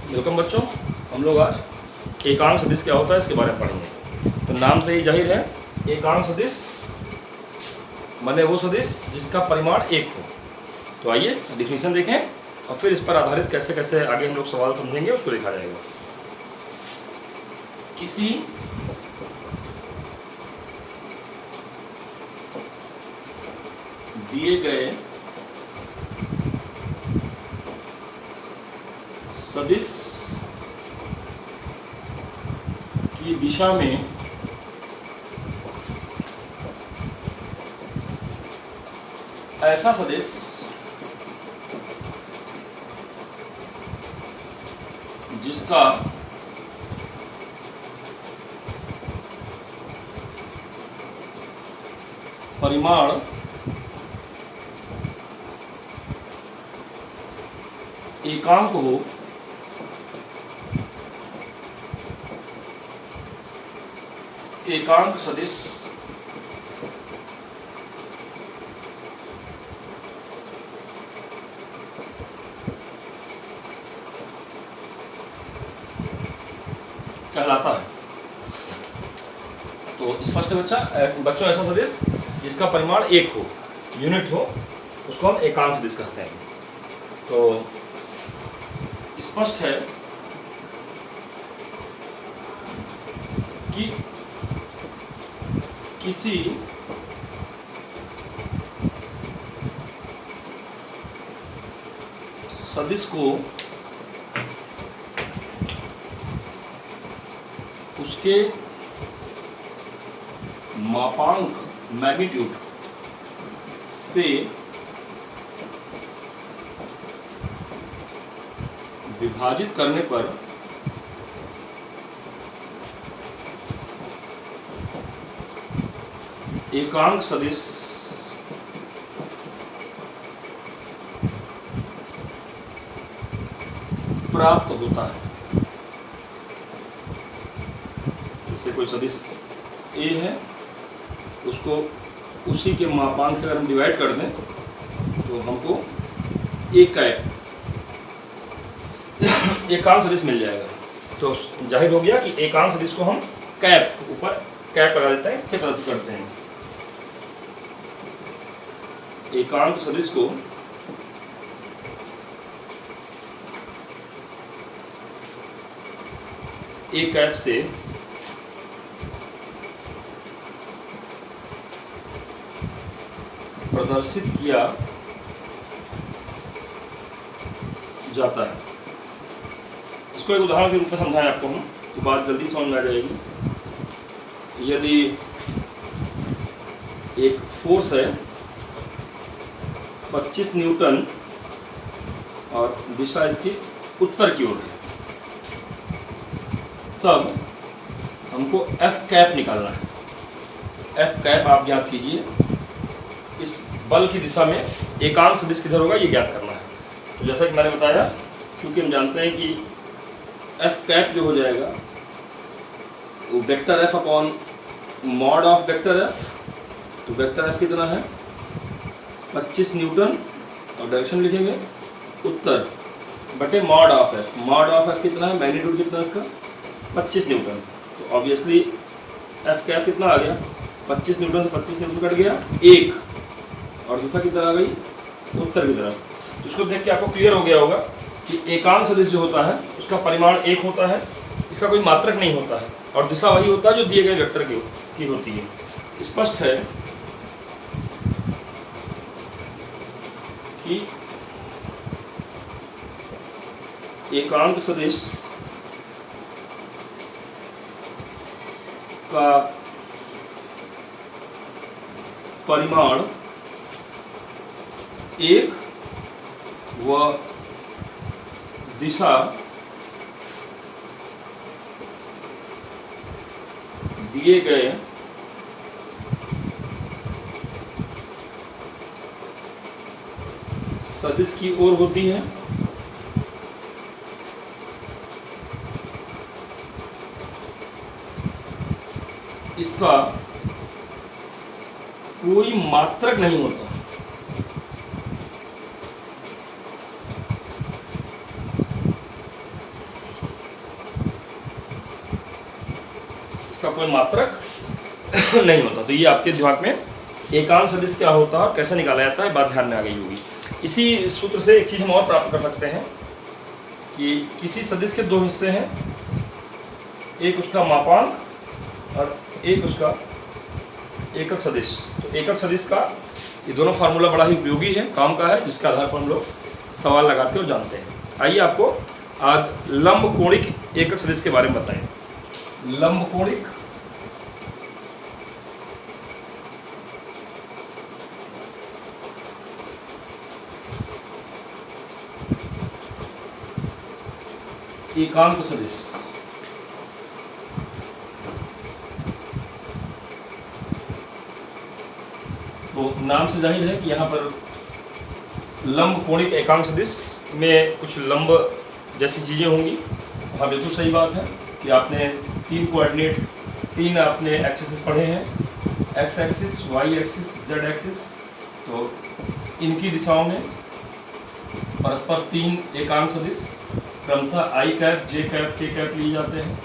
Welcome बच्चों, हम लोग आज एकांक सदिश क्या होता है इसके बारे में पढ़ेंगे। तो नाम से ही जाहिर है, एकांक सदिश माने वो सदिश जिसका परिमाण एक हो। तो आइए डिफिनीशन देखें और फिर इस पर आधारित कैसे कैसे आगे हम लोग सवाल समझेंगे उसको लिखा जाएगा। किसी दिए गए सदिश की दिशा में ऐसा सदिश जिसका परिमाण एकांक हो एकांक सदिश कहलाता है। तो स्पष्ट है बच्चों, ऐसा सदिश जिसका परिमाण एक हो, यूनिट हो, उसको हम एकांक सदिश कहते हैं। तो स्पष्ट है कि किसी सदिश को उसके मापांक मैग्नीट्यूड से विभाजित करने पर एकांक सदिश प्राप्त होता है। जैसे कोई सदिश ए है, उसको उसी के मापांक से अगर हम डिवाइड कर दें तो हमको एक कैप एकांक सदिश मिल जाएगा। तो जाहिर हो गया कि एकांक सदिश को हम कैप ऊपर कैप लगा देते हैं, इससे प्रदर्शित करते हैं। एकांक सदिश को एक कैप से प्रदर्शित किया जाता है। इसको एक उदाहरण के रूप में समझाएं आपको हम, तो बात जल्दी समझ में आ जाएगी। यदि एक फोर्स है 25 न्यूटन और दिशा इसकी उत्तर की ओर है, तब हमको एफ कैप निकालना है। एफ कैप आप ज्ञात कीजिए, इस बल की दिशा में एकांक सदिश किधर होगा ये ज्ञात करना है। तो जैसा कि मैंने बताया, क्योंकि हम जानते हैं कि एफ कैप जो हो जाएगा वो vector F upon mod of vector F. तो वेक्टर एफ कितना है 25 न्यूटन और डायरेक्शन लिखेंगे उत्तर बटे mod of F. Mod of F कितना है, मैग्नीट्यूड कितना है इसका 25 न्यूटन। तो ऑब्वियसली एफ कैप कितना आ गया 25 न्यूटन से 25 न्यूटन कट गया 1, और दिशा की तरफ आ गई उत्तर की तरफ। तो इसको देख के आपको क्लियर हो गया होगा कि एकांक सदिश जो होता है उसका परिमाण एक होता है, इसका कोई मात्रक नहीं होता है, और दिशा वही होता है जो दिए गए वेक्टर की होती है। स्पष्ट है कि एकांक सदिश का परिमाण एक व दिशा दिए गए सदिश की ओर होती है। इसका कोई मात्रक नहीं होता। उसका कोई मात्रक नहीं होता। तो ये आपके दिमाग में एकांश सदिश क्या होता है और कैसे निकाला जाता है बात ध्यान में आ गई होगी। इसी सूत्र से एक चीज़ हम और प्राप्त कर सकते हैं कि किसी सदिश के दो हिस्से हैं, एक उसका मापांक और एक उसका एकक सदिश। तो एकक सदिश का ये दोनों फार्मूला बड़ा ही उपयोगी है, काम का है, जिसके आधार पर हम लोग सवाल लगाते और जानते हैं। आइए आपको आज लंब कोणिक एकक सदिश के बारे में बताएं। लंब कोणिक एकांक सदिश। तो नाम से जाहिर है कि यहाँ पर लंब कोणिक एकांक सदिश में कुछ लंब जैसी चीज़ें होंगी। हाँ, बिल्कुल सही बात है कि आपने तीन कोऑर्डिनेट, तीन आपने एक्सिस पढ़े हैं, X axis, Y axis, Z axis. तो इनकी दिशाओं में परस्पर तीन एकांक सदिश क्रमशः I cap, J cap, K cap लिए जाते हैं।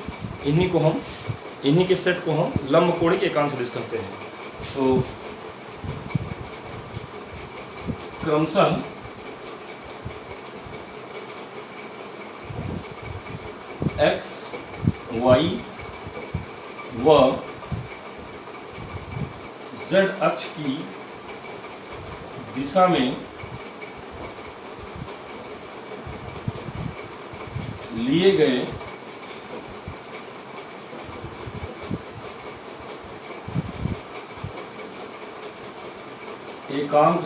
इन्हीं के सेट को हम लंब कोणिक एकांक सदिश कहते हैं। तो क्रमशः एक्स, वाई व जेड अक्ष की दिशा में लिए गए एकांक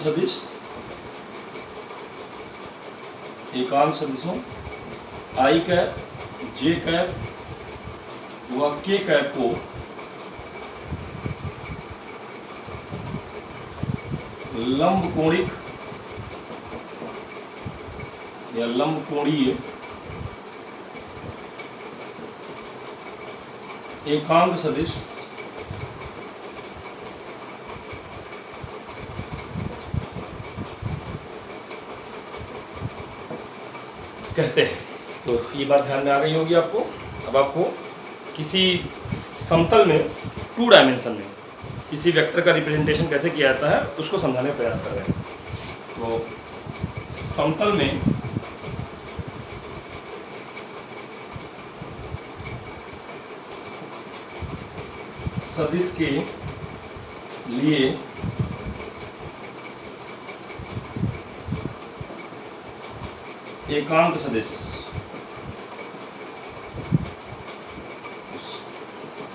सदिशों आई कैप, जे कैप व के कैप को लंब कोणिक या लंब कोणीय एकांक सदिश कहते हैं। तो ये बात ध्यान में आ गई होगी आपको। अब आपको किसी समतल में, टू डायमेंशन में किसी वेक्टर का रिप्रेजेंटेशन कैसे किया जाता है उसको समझाने का प्रयास कर रहे हैं। तो समतल में सदिश के लिए एकांक सदिश,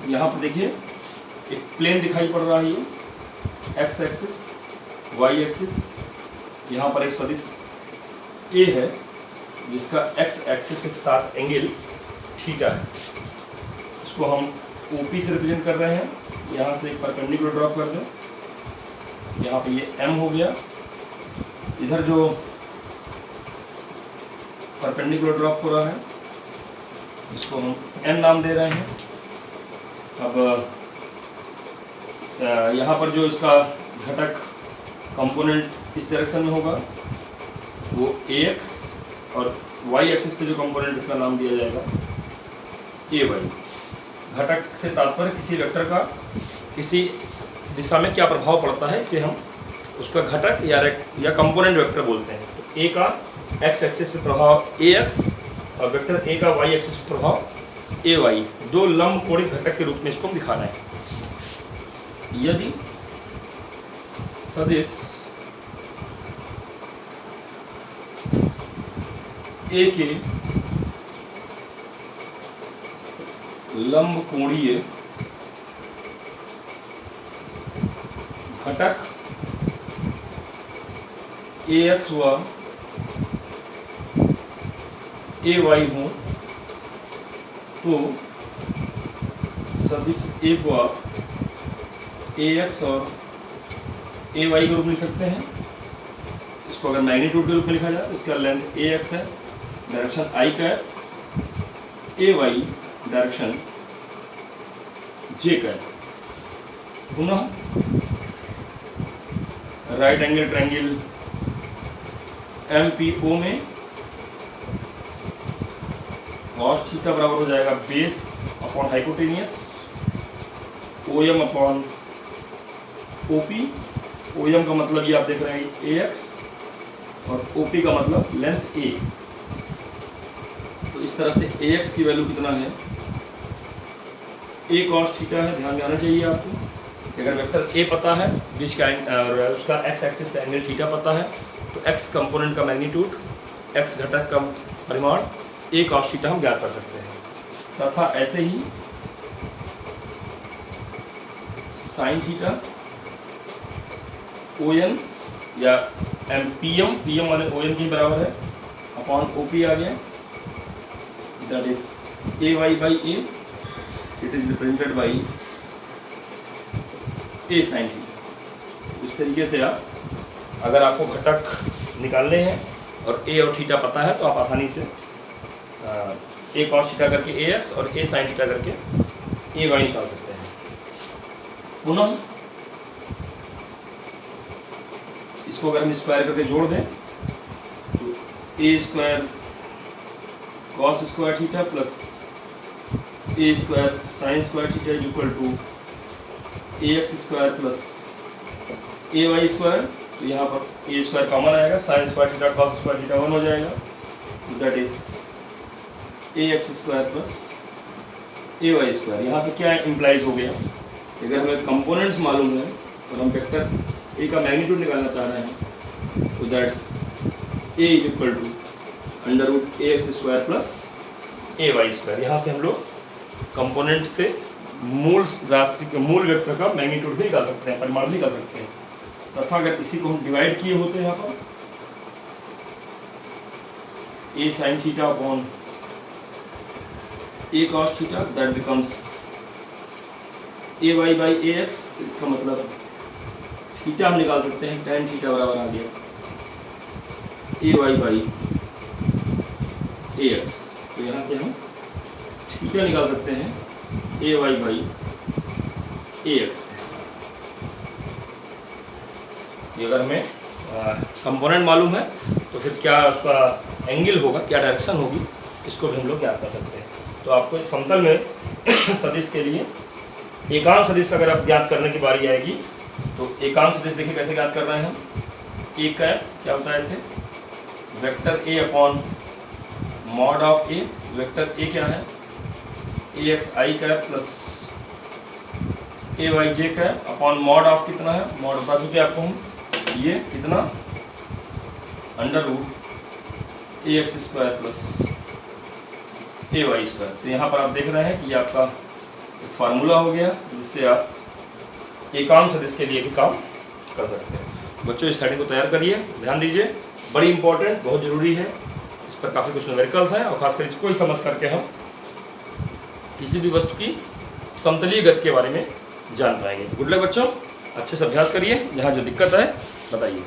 यहाँ पर देखिए एक प्लेन दिखाई पड़ रहा है, ये एक्स एक्सिस, वाई एक्सिस। यहाँ पर एक सदिश ए है जिसका एक्स एक्सिस के साथ एंगल थीटा है। इसको हम ओपी से रिप्रेजेंट कर रहे हैं। यहाँ से एक परपेंडिकुलर ड्रॉप कर दें, यहाँ पे ये एम हो गया। इधर जो परपेंडिकुलर ड्रॉप हो रहा है इसको हम एन नाम दे रहे हैं। अब यहाँ पर जो इसका घटक कंपोनेंट इस डायरेक्शन में होगा वो ए एक्स, और वाई एक्सिस पे जो कंपोनेंट इसका नाम दिया जाएगा ए वाई। घटक से तात्पर्य किसी वेक्टर का किसी दिशा में क्या प्रभाव पड़ता है, इसे हम उसका घटक या कंपोनेंट वेक्टर बोलते हैं। तो ए का एक्स एक्सिस पे प्रभाव ए एक्स और वेक्टर ए का वाई एक्सिस पे प्रभाव ए वाई, दो लंब कोणिक घटक के रूप में इसको हम दिखाना है। यदि सदिश ए के लंब कोणीय घटक ए एक्स व ए वाई हो तो सदिश ए को आप ए एक्स और ए वाई के रूप में लिख सकते हैं। इसको अगर मैग्नीट्यूड के रूप में लिखा जाए तो इसका लेंथ ए एक्स है, डायरेक्शन आई का है, ए वाई डायरेक्शन जे का है। पुनः राइट एंगल ट्रायंगल MPO में cos थीटा बराबर हो जाएगा base upon hypotenuse O M upon O P. O M का मतलब ये आप देख रहे हैं ए एक्स और ओ पी का मतलब लेंथ ए। तो इस तरह से ए एक्स की वैल्यू कितना है, ए कॉस थीटा है, ध्यान में आना चाहिए आपको। अगर वेक्टर ए पता है, बीच का और उसका एक्स एक्सिस से एंगल थीटा पता है, तो एक्स कंपोनेंट का मैग्नीट्यूड, एक्स घटक का परिमाण ए कॉस थीटा हम ज्ञात कर सकते हैं। तथा ऐसे ही साइन थीटा ओ एन या एम पी एम वाले ओ एन के बराबर है अपॉन ओ पी आ गया, that is A Y by A, it is represented by A sine theta. इस तरीके से आप, अगर आपको घटक निकालने हैं और ए और थीटा पता है, तो आप आसानी से ए कॉस थीटा करके ए एक्स और ए साइन थीटा करके ए वाई निकाल सकते हैं। पुनः इसको अगर हम स्क्वायर करके जोड़ दें तो a square cos square theta plus a square sine square theta is equal to a x square plus A Y square. तो यहाँ पर ए स्क्वायर कॉमन आएगा, sine square theta cos square theta 1 हो जाएगा, that is a x square plus A Y square. यहाँ से क्या implies हो गया, अगर हमें कंपोनेंट्स मालूम है और हम वेक्टर ए का मैग्नीट्यूड निकालना चाह रहे हैं, तो that's A is equal to under root A x square plus A Y square. यहाँ से हम लोग कंपोनेंट से मूल राशि के मूल वेक्टर का मैग्नीट्यूड भी निकाल सकते हैं, परिमाण भी निकाल सकते हैं। तथा अगर इसी को हम डिवाइड किए होते हैं यहाँ पर a sine theta upon a cos theta, that becomes a Y by a x. तो इसका मतलब थीटा हम निकाल सकते हैं, tan थीटा बराबर आ गया ए वाई बाई ए एक्स। तो यहाँ से हम थीटा निकाल सकते हैं ए वाई बाई ए एक्स। ये अगर हमें कंपोनेंट मालूम है तो फिर क्या उसका एंगल होगा, क्या डायरेक्शन होगी, इसको भी हम लोग ज्ञात कर सकते हैं। तो आपको इस समतल में सदिश के लिए एकांक सदिश अगर आप ज्ञात करने की बारी आएगी, तो एकांक सदिश देखिए कैसे ज्ञात कर रहे हैं हम। ए कैप क्या बताए थे, vector a upon mod of a. Vector a क्या है, a x i cap plus A y j cap upon mod of कितना है, मॉड बता चुके आपको हम, ये कितना अंडर रूट ए एक्स स्क्वायर प्लस ए वाई स्क्वायर। तो यहाँ पर आप देख रहे हैं कि ये आपका एक फार्मूला हो गया जिससे आप एकांक सदिश के लिए भी काम कर सकते हैं। बच्चों इस हेडिंग को तैयार करिए, ध्यान दीजिए, बड़ी इंपॉर्टेंट, बहुत ज़रूरी है। इस पर काफ़ी कुछ न्यूमेरिकल्स हैं और खासकर इसको ही समझ करके हम किसी भी वस्तु की समतलीय गति के बारे में जान पाएंगे। तो गुड लक बच्चों, अच्छे से अभ्यास करिए, जहाँ जो दिक्कत है बताइए।